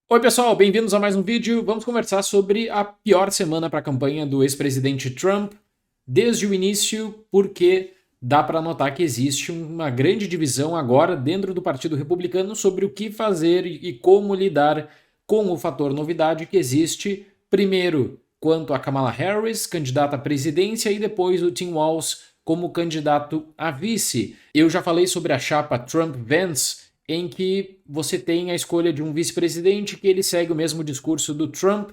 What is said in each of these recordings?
Oi pessoal, bem-vindos a mais um vídeo. Vamos conversar sobre a pior semana para a campanha do ex-presidente Trump desde o início, porque dá para notar que existe uma grande divisão agora dentro do Partido Republicano sobre o que fazer e como lidar com o fator novidade que existe, primeiro quanto a Kamala Harris, candidata à presidência, e depois o Tim Walz como candidato a vice. Eu já falei sobre a chapa Trump-Vance, em que você tem a escolha de um vice-presidente que ele segue o mesmo discurso do Trump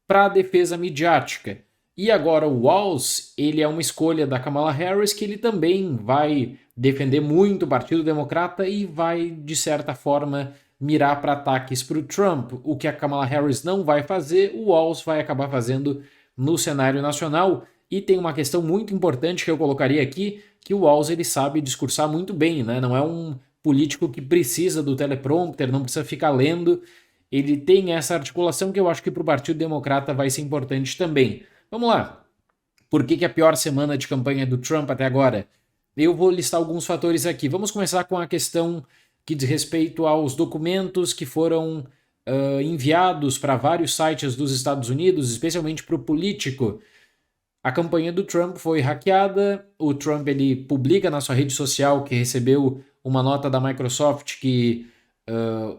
para a defesa midiática. E agora o Walz, ele é uma escolha da Kamala Harris que ele também vai defender muito o Partido Democrata e vai, de certa forma, mirar para ataques para o Trump. O que a Kamala Harris não vai fazer, o Walz vai acabar fazendo no cenário nacional. E tem uma questão muito importante que eu colocaria aqui, que o Walz ele sabe discursar muito bem, né? Não é um político que precisa do teleprompter, não precisa ficar lendo. Ele tem essa articulação que eu acho que para o Partido Democrata vai ser importante também. Vamos lá. Por que a pior semana de campanha do Trump até agora? Eu vou listar alguns fatores aqui. Vamos começar com a questão que diz respeito aos documentos que foram enviados para vários sites dos Estados Unidos, especialmente para o político. A campanha do Trump foi hackeada. O Trump ele publica na sua rede social que recebeu uma nota da Microsoft que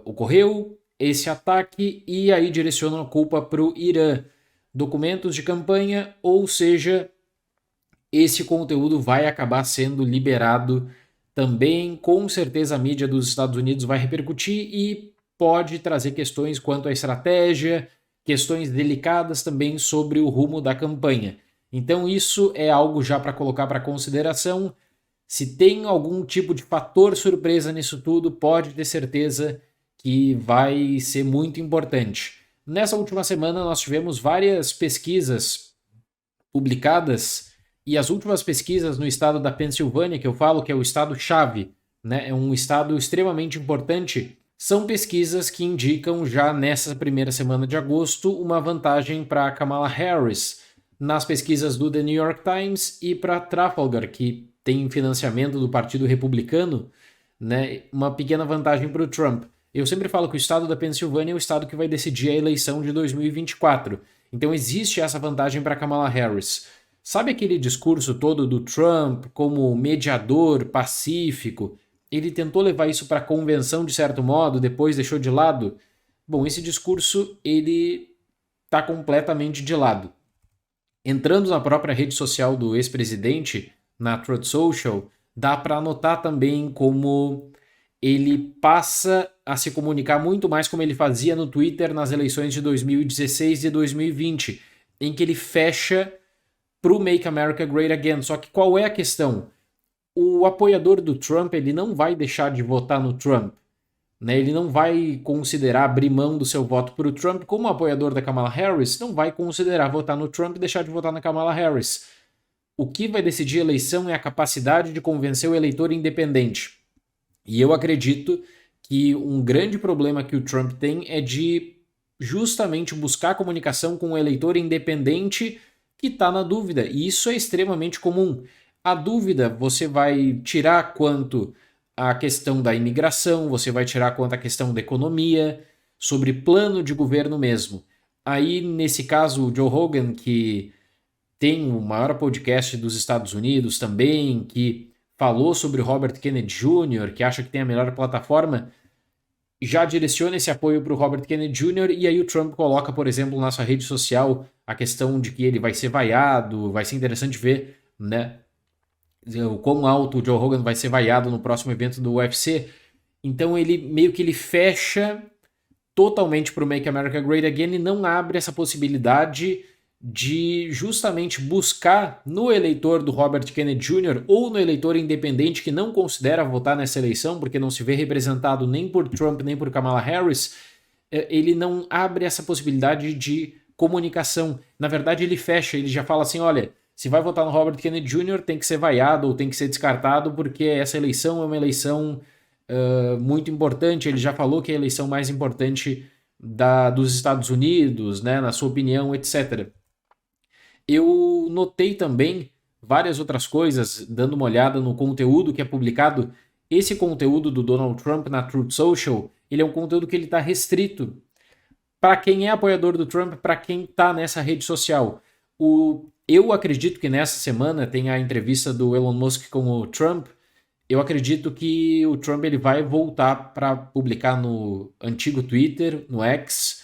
ocorreu esse ataque e aí direciona a culpa para o Irã. Documentos de campanha, ou seja, esse conteúdo vai acabar sendo liberado também. Com certeza a mídia dos Estados Unidos vai repercutir e pode trazer questões quanto à estratégia, questões delicadas também sobre o rumo da campanha. Então isso é algo já para colocar para consideração. Se tem algum tipo de fator surpresa nisso tudo, pode ter certeza que vai ser muito importante. Nessa última semana nós tivemos várias pesquisas publicadas e as últimas pesquisas no estado da Pensilvânia, que eu falo que é o estado-chave, né, é um estado extremamente importante, são pesquisas que indicam já nessa primeira semana de agosto uma vantagem para Kamala Harris nas pesquisas do The New York Times e para Trafalgar, que tem financiamento do Partido Republicano, né, uma pequena vantagem para o Trump. Eu sempre falo que o estado da Pensilvânia é o estado que vai decidir a eleição de 2024. Então existe essa vantagem para Kamala Harris. Sabe aquele discurso todo do Trump como mediador pacífico? Ele tentou levar isso para a convenção de certo modo, depois deixou de lado. Bom, esse discurso ele está completamente de lado. Entrando na própria rede social do ex-presidente, na Truth Social, dá para notar também como ele passa a se comunicar muito mais como ele fazia no Twitter nas eleições de 2016 e 2020, em que ele fecha pro Make America Great Again. Só que qual é a questão? O apoiador do Trump ele não vai deixar de votar no Trump. Né? Ele não vai considerar abrir mão do seu voto para o Trump, como apoiador da Kamala Harris, não vai considerar votar no Trump e deixar de votar na Kamala Harris. O que vai decidir a eleição é a capacidade de convencer o eleitor independente. E eu acredito que um grande problema que o Trump tem é de justamente buscar comunicação com o eleitor independente que está na dúvida. E isso é extremamente comum. A dúvida você vai tirar quanto a questão da imigração, você vai tirar quanto a questão da economia, sobre plano de governo mesmo. Aí, nesse caso, o Joe Rogan, que tem o maior podcast dos Estados Unidos também, que falou sobre o Robert Kennedy Jr., que acha que tem a melhor plataforma, já direciona esse apoio para o Robert Kennedy Jr. e aí o Trump coloca, por exemplo, na sua rede social a questão de que ele vai ser vaiado, vai ser interessante ver, né, o quão alto o Joe Rogan vai ser vaiado no próximo evento do UFC. Então ele meio que ele fecha totalmente para o Make America Great Again e não abre essa possibilidade de justamente buscar no eleitor do Robert Kennedy Jr. ou no eleitor independente que não considera votar nessa eleição porque não se vê representado nem por Trump nem por Kamala Harris, ele não abre essa possibilidade de comunicação. Na verdade ele fecha, ele já fala assim, olha, se vai votar no Robert Kennedy Jr. tem que ser vaiado ou tem que ser descartado porque essa eleição é uma eleição muito importante. Ele já falou que é a eleição mais importante dos Estados Unidos, né, na sua opinião, etc. Eu notei também várias outras coisas, dando uma olhada no conteúdo que é publicado. Esse conteúdo do Donald Trump na Truth Social, ele é um conteúdo que ele está restrito. para quem é apoiador do Trump, para quem está nessa rede social. Eu acredito que nessa semana tem a entrevista do Elon Musk com o Trump. Eu acredito que o Trump ele vai voltar para publicar no antigo Twitter, no X,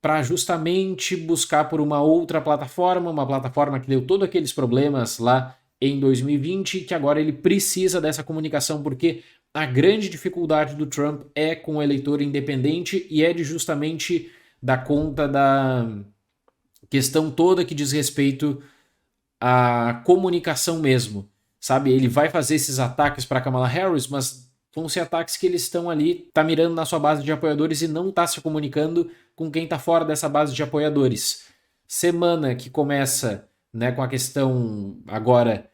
para justamente buscar por uma outra plataforma, uma plataforma que deu todos aqueles problemas lá em 2020, que agora ele precisa dessa comunicação, porque a grande dificuldade do Trump é com o eleitor independente e é de justamente dar conta da questão toda que diz respeito à comunicação mesmo, sabe? Ele vai fazer esses ataques para Kamala Harris, mas vão ser ataques que eles estão ali, tá mirando na sua base de apoiadores e não tá se comunicando com quem tá fora dessa base de apoiadores. Semana que começa, né, com a questão agora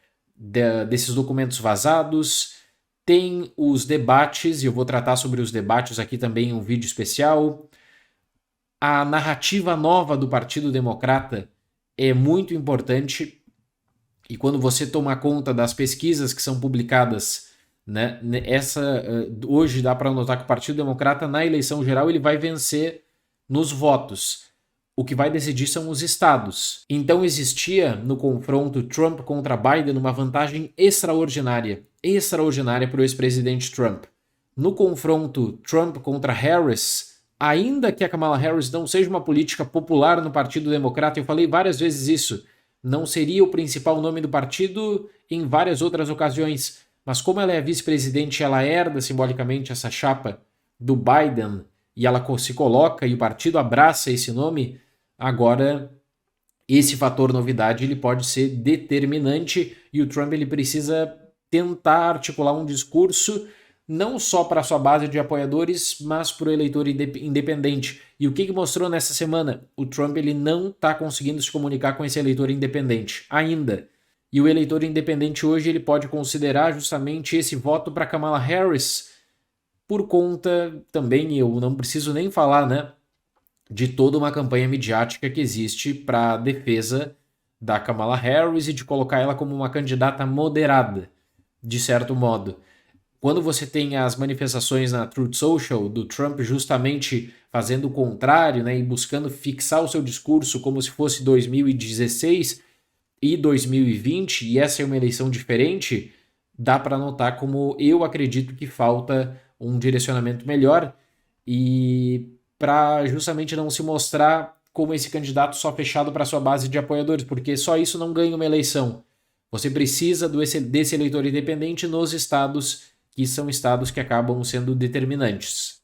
desses documentos vazados, tem os debates, e eu vou tratar sobre os debates aqui também em um vídeo especial. A narrativa nova do Partido Democrata é muito importante, e quando você toma conta das pesquisas que são publicadas, né, hoje dá para notar que o Partido Democrata na eleição geral ele vai vencer nos votos. O que vai decidir são os estados. Então existia no confronto Trump contra Biden uma vantagem extraordinária para o ex-presidente Trump. No confronto Trump contra Harris, ainda que a Kamala Harris não seja uma política popular no Partido Democrata, eu falei várias vezes isso, não seria o principal nome do partido em várias outras ocasiões, mas como ela é a vice-presidente, ela herda simbolicamente essa chapa do Biden e ela se coloca e o partido abraça esse nome, agora esse fator novidade ele pode ser determinante e o Trump ele precisa tentar articular um discurso não só para sua base de apoiadores, mas para o eleitor independente. E o que mostrou nessa semana? O Trump ele não está conseguindo se comunicar com esse eleitor independente ainda. E o eleitor independente hoje ele pode considerar justamente esse voto para Kamala Harris por conta também, eu não preciso nem falar, né, de toda uma campanha midiática que existe para a defesa da Kamala Harris e de colocar ela como uma candidata moderada, de certo modo. Quando você tem as manifestações na Truth Social do Trump justamente fazendo o contrário, né, e buscando fixar o seu discurso como se fosse 2016 e 2020, e essa é uma eleição diferente, dá para notar como eu acredito que falta um direcionamento melhor e para justamente não se mostrar como esse candidato só fechado para sua base de apoiadores, porque só isso não ganha uma eleição. Você precisa desse eleitor independente nos estados que são estados que acabam sendo determinantes.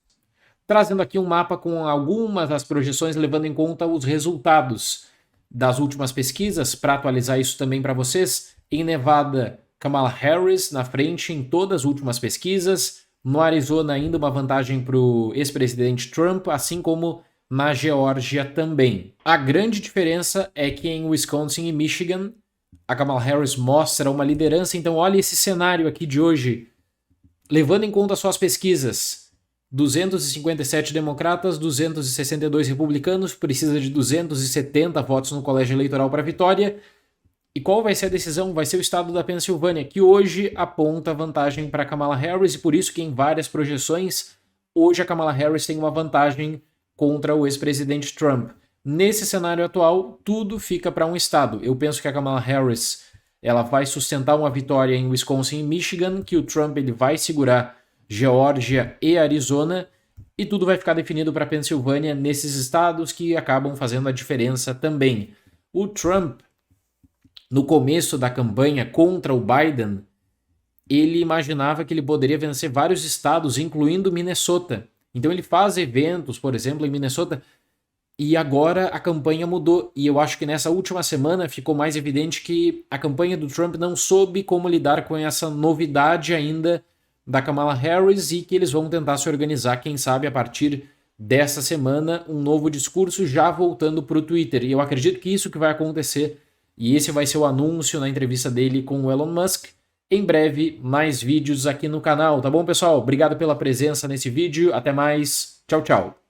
Trazendo aqui um mapa com algumas das projeções, levando em conta os resultados das últimas pesquisas, para atualizar isso também para vocês. Em Nevada, Kamala Harris na frente em todas as últimas pesquisas. No Arizona, ainda uma vantagem para o ex-presidente Trump, assim como na Geórgia também. A grande diferença é que em Wisconsin e Michigan, a Kamala Harris mostra uma liderança. Então, olha esse cenário aqui de hoje. Levando em conta suas pesquisas, 257 democratas, 262 republicanos, precisa de 270 votos no colégio eleitoral para vitória. E qual vai ser a decisão? Vai ser o estado da Pensilvânia, que hoje aponta vantagem para Kamala Harris, e por isso que em várias projeções, hoje a Kamala Harris tem uma vantagem contra o ex-presidente Trump. Nesse cenário atual, tudo fica para um estado. Eu penso que a Kamala Harris ela vai sustentar uma vitória em Wisconsin e Michigan, que o Trump ele vai segurar Geórgia e Arizona, e tudo vai ficar definido para Pensilvânia nesses estados que acabam fazendo a diferença também. O Trump, no começo da campanha contra o Biden, ele imaginava que ele poderia vencer vários estados, incluindo Minnesota. Então ele faz eventos, por exemplo, em Minnesota, e agora a campanha mudou. E eu acho que nessa última semana ficou mais evidente que a campanha do Trump não soube como lidar com essa novidade ainda da Kamala Harris e que eles vão tentar se organizar, quem sabe, a partir dessa semana, um novo discurso já voltando para o Twitter. E eu acredito que isso que vai acontecer. E esse vai ser o anúncio na entrevista dele com o Elon Musk. Em breve, mais vídeos aqui no canal, tá bom, pessoal? Obrigado pela presença nesse vídeo. Até mais. Tchau, tchau.